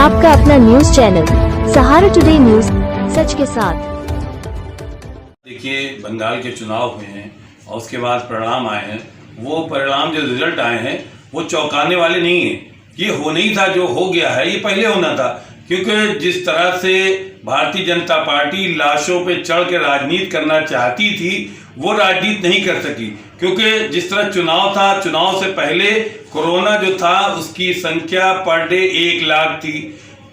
आपका अपना news channel सहारा today news, सच के साथ। देखिए, बंगाल के चुनाव हुए हैं और उसके बाद परिणाम आए हैं। वो परिणाम जो रिजल्ट आए हैं वो चौंकाने वाले नहीं हैं। ये हो नहीं था, जो हो गया है ये पहले होना था। क्योंकि जिस तरह से भारतीय जनता पार्टी लाशों पे चढ़ के राजनीति करना चाहती थी वो राजनीति नहीं कर सकी। क्योंकि जिस तरह चुनाव था, चुनाव से पहले कोरोना जो था उसकी संख्या पर डे 1 लाख थी,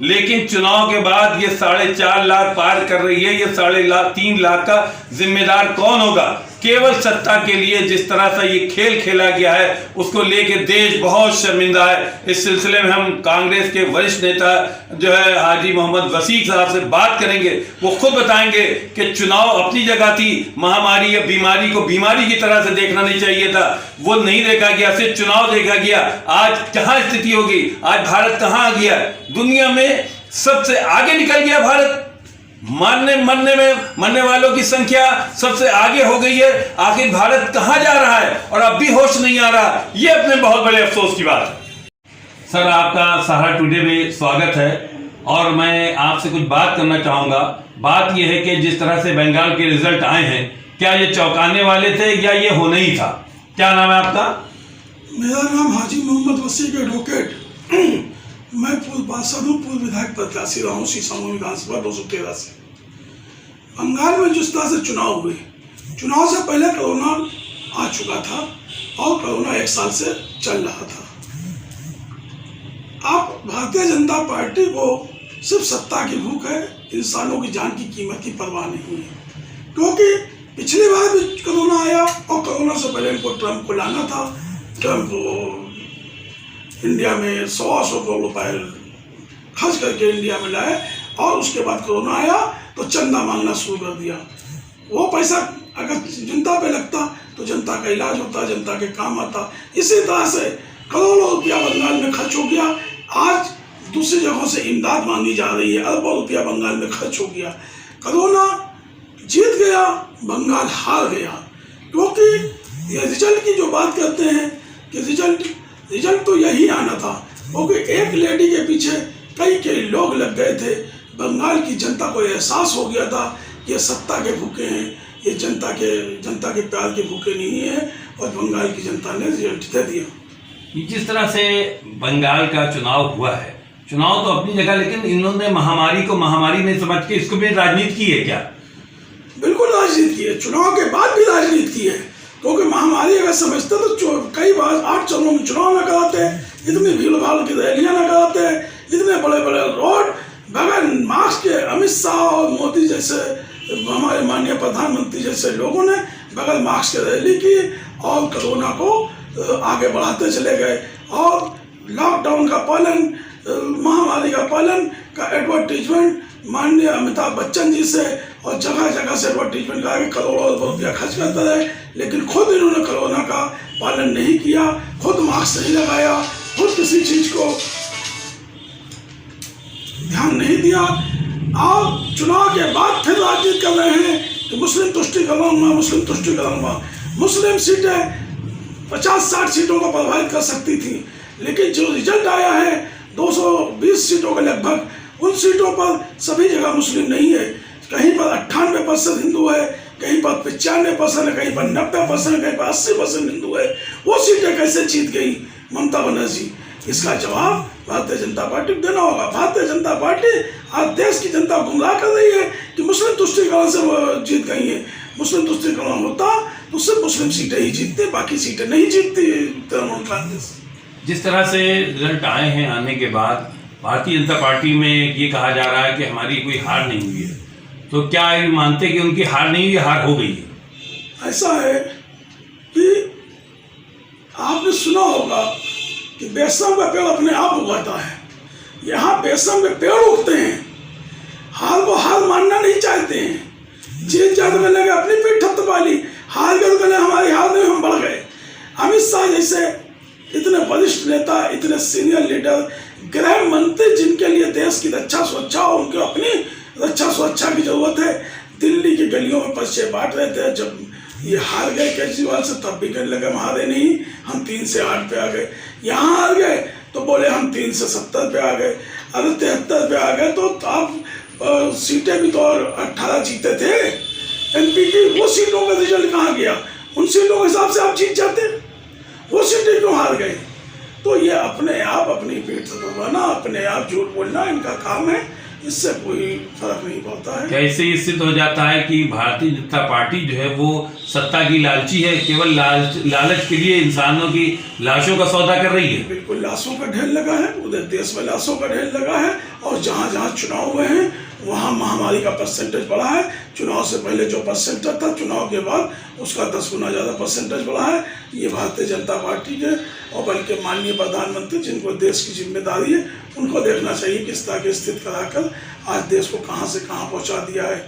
लेकिन चुनाव के बाद ये 4.5 लाख पार कर रही है। ये 3.5 लाख का जिम्मेदार कौन होगा? केवल सत्ता के लिए जिस तरह से ये खेल खेला गया है उसको लेके देश बहुत शर्मिंदा है। इस सिलसिले में हम कांग्रेस के वरिष्ठ नेता जो है हाजी मोहम्मद वसीक साहब से बात करेंगे। वो खुद बताएंगे कि चुनाव अपनी जगह थी, महामारी या बीमारी को बीमारी की तरह से देखना नहीं चाहिए था, वो नहीं देखा गया, सिर्फ चुनाव देखा गया। आज कहां स्थिति होगी? आज भारत कहां आ गया? दुनिया में सबसे आगे निकल गया भारत। मरने वालों की संख्या सबसे आगे हो गई है। आखिर भारत कहां जा रहा है और अब भी होश नहीं आ रहा। ये अपने बहुत बड़े अफसोस की बात है। सर, आपका सहारा टुडे में स्वागत है और मैं आपसे कुछ बात करना चाहूंगा। बात यह है कि जिस तरह से बंगाल के रिजल्ट आए हैं, क्या ये चौंकाने वाले थे या ये होना ही था? क्या नाम है आपका? मेरा नाम हाजी मोहम्मद वसीक एडवोकेट। मैं पूर्व विधायक प्रत्याशी रहा हूँ सीसामऊ विधानसभा 213 से। बंगाल में जिस तरह से चुनाव हुए, चुनाव से पहले कोरोना आ चुका था और कोरोना 1 साल से चल रहा था। अब भारतीय जनता पार्टी को सिर्फ सत्ता की भूख है, इंसानों की जान की कीमत की परवाह नहीं है। क्योंकि पिछली बार भी कोरोना आया और कोरोना से पहले इनको ट्रंप को लाना था। ट्रंप को इंडिया में 100 करोड़ रुपए खर्च करके इंडिया में लाए और उसके बाद कोरोना आया तो चंदा मांगना शुरू कर दिया। वो पैसा अगर जनता पे लगता तो जनता का इलाज होता, जनता के काम आता। इसी तरह से करोड़ों रुपया बंगाल में खर्च हो गया। आज दूसरी जगहों से इमदाद मांगी जा रही है, अरबों रुपया बंगाल में खर्च हो गया। कोरोना जीत गया, बंगाल हार गया। क्योंकि ये रिजल्ट की जो बात करते हैं कि रिजल्ट तो यही आना था, क्योंकि एक लेडी के पीछे कई लोग लग गए थे। बंगाल की जनता को एहसास हो गया था कि ये सत्ता के भूखे हैं, ये जनता के प्यार के भूखे नहीं है और बंगाल की जनता ने रिजल्ट दे दिया। जिस तरह से बंगाल का चुनाव हुआ है, चुनाव तो अपनी जगह, लेकिन इन्होंने महामारी को महामारी नहीं समझ के इसको भी राजनीति की है क्या? बिल्कुल राजनीति की है, चुनाव के बाद भी राजनीति की है। क्योंकि महामारी अगर समझते तो कई बार 8 चरणों में चुनाव न कराते, इतनी भीड़ भाड़ की रैलियां न कराते, इतने बड़े बड़े रोड बगैर मास्क के अमित शाह और मोदी जैसे हमारे माननीय प्रधानमंत्री जैसे लोगों ने बगैर मास्क की रैली की और कोरोना को आगे बढ़ाते चले गए। और लॉकडाउन का पालन, महामारी का पालन का एडवर्टीजमेंट माननीय अमिताभ बच्चन जी से और जगह जगह से एडवर्टीजमेंट का करोड़ों रुपया खर्च करते रहे, लेकिन खुद इन्होंने कोरोना का पालन नहीं किया, खुद मास्क नहीं लगाया, खुद किसी चीज को ध्यान नहीं दिया। और चुनाव के बाद फिर राजनीति कर रहे हैं कि मुस्लिम तुष्टि कराऊंगा, मुस्लिम तुष्टि कराऊंगा। मुस्लिम सीटें 50-60 सीटों को प्रभावित कर सकती थी, लेकिन जो रिजल्ट आया है 220 सीटों के लगभग, उन सीटों पर सभी जगह मुस्लिम नहीं है। कहीं पर 98% हिंदू है, कहीं पर 95% है, कहीं पर 90% है, कहीं पर 80% हिंदू है। वो सीटें कैसे जीत गई ममता बनर्जी? इसका जवाब भारतीय जनता पार्टी को देना होगा। भारतीय जनता पार्टी आज देश की जनता गुमराह कर रही है कि मुस्लिम तुष्टिकरण से जीत गई है। मुस्लिम तुष्टिकरण होता तो सिर्फ मुस्लिम सीटें ही जीतती, बाकी सीटें नहीं जीतती तृणमूल कांग्रेस। जिस तरह से रिजल्ट आए हैं, आने के बाद भारतीय जनता पार्टी में ये कहा जा रहा है कि हमारी कोई हार नहीं हुई है, तो क्या ये मानते कि उनकी हार नहीं हुई, हार हो गई है? ऐसा है कि आपने सुना होगा कि बेसम का पेड़ अपने आप उगाता है। यहाँ बेसम के पेड़ उगते हैं, हार को हार मानना नहीं चाहते हैं। जीत जाते में लगे अपनी पीठ थपथपा ली, हार गए तो हमारी हार नहीं, हम बढ़ गए। अमित शाह जैसे इतने वरिष्ठ नेता, इतने सीनियर लीडर, गृह मंत्री जिनके लिए देश की रक्षा सुरक्षा और उनकी अपनी रक्षा सुरक्षा की जरूरत है, दिल्ली की गलियों में पर्चे बांट रहे थे। जब ये हार गए केजरीवाल से, तब भी कहने लगे हम हारे नहीं, हम 3 से 8 पे आ गए। यहाँ हार गए तो बोले हम 3 से 70 पे आ गए। अरे 73 पे आ गए तो आप सीटें भी तो और 18 जीते थे एमपी की, वो सीटों का रिजल्ट कहाँ गया? उन सीटों के हिसाब से आप जीत जाते, वो सीटें क्यों हार गए? तो ये अपने आप अपनी पीठ से दबाना, अपने आप झूठ बोलना इनका काम है, इससे कोई फर्क नहीं पड़ता है। कैसे स्थित हो जाता है कि भारतीय जनता पार्टी जो है वो सत्ता की लालची है, केवल लालच के लिए इंसानों की लाशों का सौदा कर रही है। बिल्कुल लाशों का ढेर लगा है, उधर देश में लाशों का ढेर लगा है, और जहाँ जहाँ चुनाव हुए हैं वहाँ महामारी का परसेंटेज बढ़ा है। चुनाव से पहले जो परसेंटेज था, चुनाव के बाद उसका 10 गुना ज़्यादा परसेंटेज बढ़ा है। ये भारतीय जनता पार्टी के और बल्कि माननीय प्रधानमंत्री जिनको देश की जिम्मेदारी है उनको देखना चाहिए किस तरह की स्थिति कराकर आज देश को कहाँ से कहाँ पहुँचा दिया है।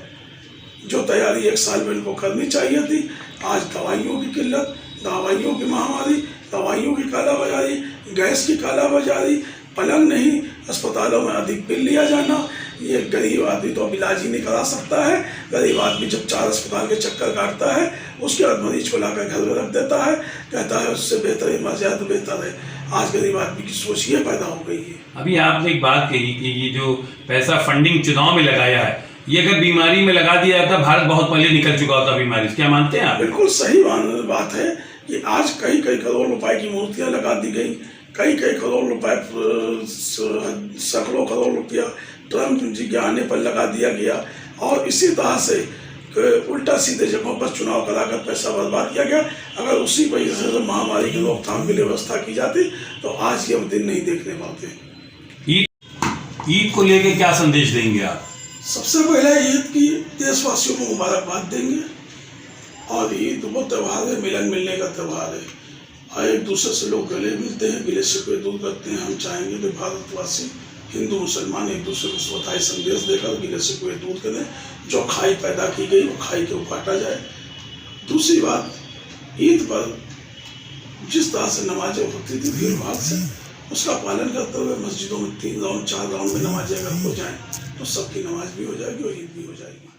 जो तैयारी 1 साल में इनको करनी चाहिए थी, आज दवाइयों की किल्लत, दवाइयों की महामारी, दवाइयों की कालाबाजारी, गैस की कालाबाजारी, पलंग नहीं, अस्पतालों में अधिक बिल लिया जाना, ये गरीब आदमी तो अब इलाज ही नहीं करा सकता है। गरीब आदमी जब 4 अस्पताल के चक्कर काटता है उसके बाद मरीज को लाकर घर में रख देता है, कहता है उससे बेहतर है मर जाए तो बेहतर है। आज गरीब आदमी की सोच ये पैदा हो गई है। अभी आपने एक बात कही कि ये जो पैसा फंडिंग चुनाव में लगाया है, ये अगर बीमारी में लगा दिया जाता भारत बहुत पहले निकल चुका होता बीमारी से, क्या मानते हैं आप? बिल्कुल सही बात है कि आज कई करोड़ रुपए की मूर्तियां लगा दी गई, कई करोड़ रुपए, सैकड़ों करोड़ रुपया ट्रम्प जी के आने पर लगा दिया गया, और इसी तरह से उल्टा सीधे जगहों पर चुनाव कराकर पैसा बर्बाद किया गया। अगर उसी वजह से महामारी की रोकथाम के लिए व्यवस्था की जाती तो आज ये हम दिन नहीं देखने पाते। ईद को लेकर क्या संदेश देंगे आप? सबसे पहले ईद की देशवासियों को मुबारकबाद देंगे, और ईद वो त्यौहार है, मिलन मिलने का त्यौहार है, और एक दूसरे से लोग गले मिलते हैं, गिले शिकवे दूर करते हैं। हम चाहेंगे कि भारतवासी हिंदू मुसलमान एक दूसरे को स्वतः संदेश देकर गिले शिकवे दूर करें, जो खाई पैदा की गई वो खाई के काटा जाए। दूसरी बात, ईद पर जिस तरह से नमाजें होती थी भीड़ भाड़ से, उसका पालन करते हुए मस्जिदों में 3 राउंड 4 राउंड में नमाजें अगर हो जाएं तो सबकी नमाज भी हो जाएगी और ईद भी हो जाएगी।